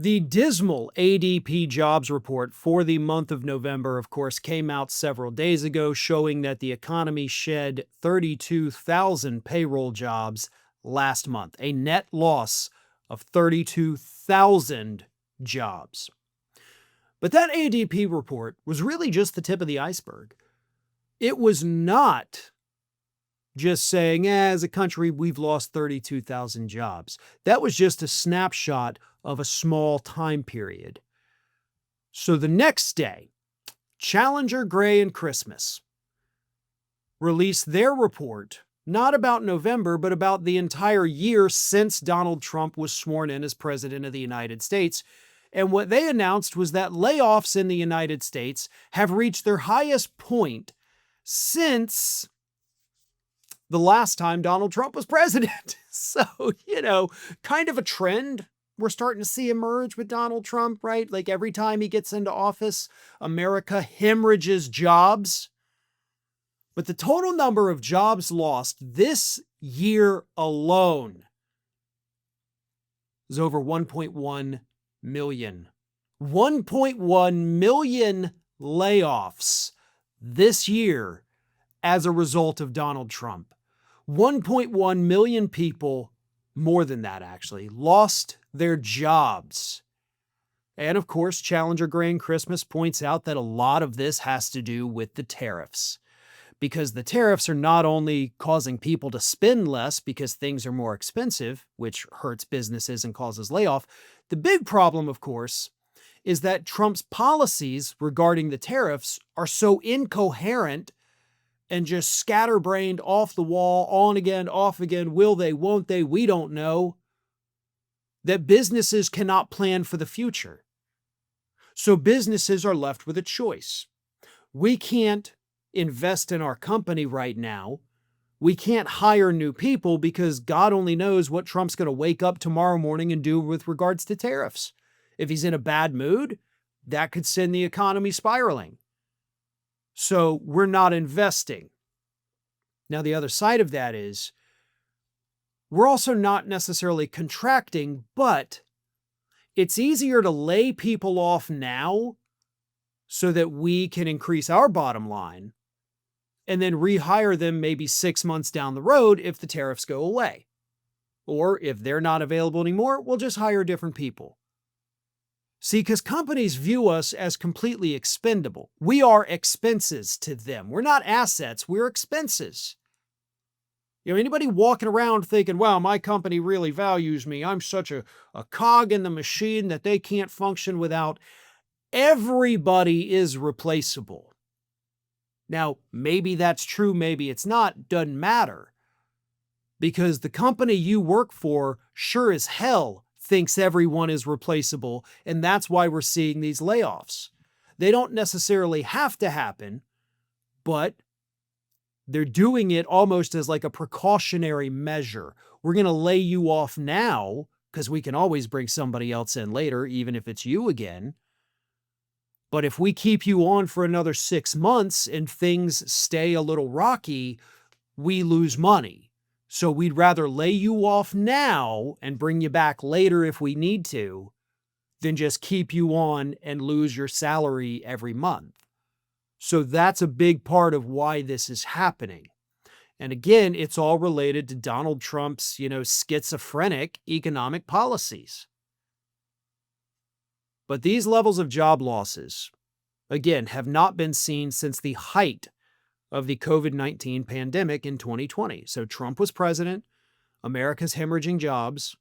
The dismal ADP jobs report for the month of November, of course, came out several days ago, showing that the economy shed 32,000 payroll jobs last month, a net loss of 32,000 jobs. But that ADP report was really just the tip of the iceberg. It was not just saying, as a country, we've lost 32,000 jobs. That was just a snapshot of a small time period. So the next day, Challenger, Gray, and Christmas released their report, not about November, but about the entire year since Donald Trump was sworn in as President of the United States. And what they announced was that layoffs in the United States have reached their highest point since the last time Donald Trump was president. So, kind of a trend we're starting to see emerge with Donald Trump, right? Like every time he gets into office, America hemorrhages jobs. But the total number of jobs lost this year alone is over 1.1 million. 1.1 million layoffs this year as a result of Donald Trump. 1.1 million people, more than that actually, lost their jobs. And of course, Challenger, Gray, and Christmas points out that a lot of this has to do with the tariffs. Because the tariffs are not only causing people to spend less because things are more expensive, which hurts businesses and causes layoff. The big problem, of course, is that Trump's policies regarding the tariffs are so incoherent and just scatterbrained, off the wall, on again, off again, will they, won't they, we don't know, that businesses cannot plan for the future. So businesses are left with a choice. We can't invest in our company right now. We can't hire new people because God only knows what Trump's going to wake up tomorrow morning and do with regards to tariffs. If he's in a bad mood, that could send the economy spiraling. So we're not investing. Now, the other side of that is we're also not necessarily contracting, but it's easier to lay people off now so that we can increase our bottom line and then rehire them maybe 6 months down the road if the tariffs go away. Or if they're not available anymore, we'll just hire different people. See, because companies view us as completely expendable. We are expenses to them. We're not assets, we're expenses. Anybody walking around thinking, wow, my company really values me. I'm such a cog in the machine that they can't function without. Everybody is replaceable. Now, maybe that's true, maybe it's not, doesn't matter. Because the company you work for sure as hell thinks everyone is replaceable, and that's why we're seeing these layoffs. They don't necessarily have to happen, but they're doing it almost as like a precautionary measure. We're going to lay you off now because we can always bring somebody else in later, even if it's you again. But if we keep you on for another 6 months and things stay a little rocky, we lose money. So we'd rather lay you off now and bring you back later if we need to, than just keep you on and lose your salary every month. So that's a big part of why this is happening. And again, it's all related to Donald Trump's, schizophrenic economic policies. But these levels of job losses, again, have not been seen since the height of the COVID-19 pandemic in 2020. So Trump was president, America's hemorrhaging jobs,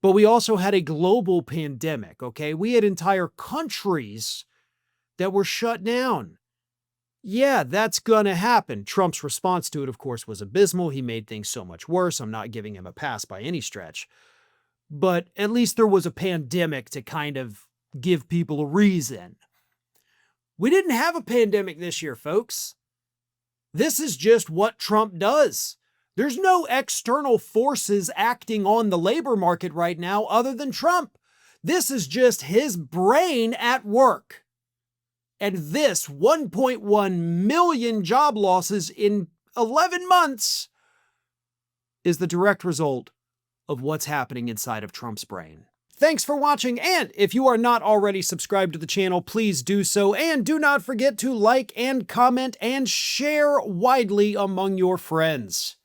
but we also had a global pandemic, okay? We had entire countries that were shut down. Yeah, that's going to happen. Trump's response to it, of course, was abysmal. He made things so much worse. I'm not giving him a pass by any stretch. But at least there was a pandemic to kind of give people a reason. We didn't have a pandemic this year, folks. This is just what Trump does. There's no external forces acting on the labor market right now other than Trump. This is just his brain at work. And this 1.1 million job losses in 11 months is the direct result of what's happening inside of Trump's brain. Thanks for watching, and if you are not already subscribed to the channel, please do so, and do not forget to like and comment and share widely among your friends.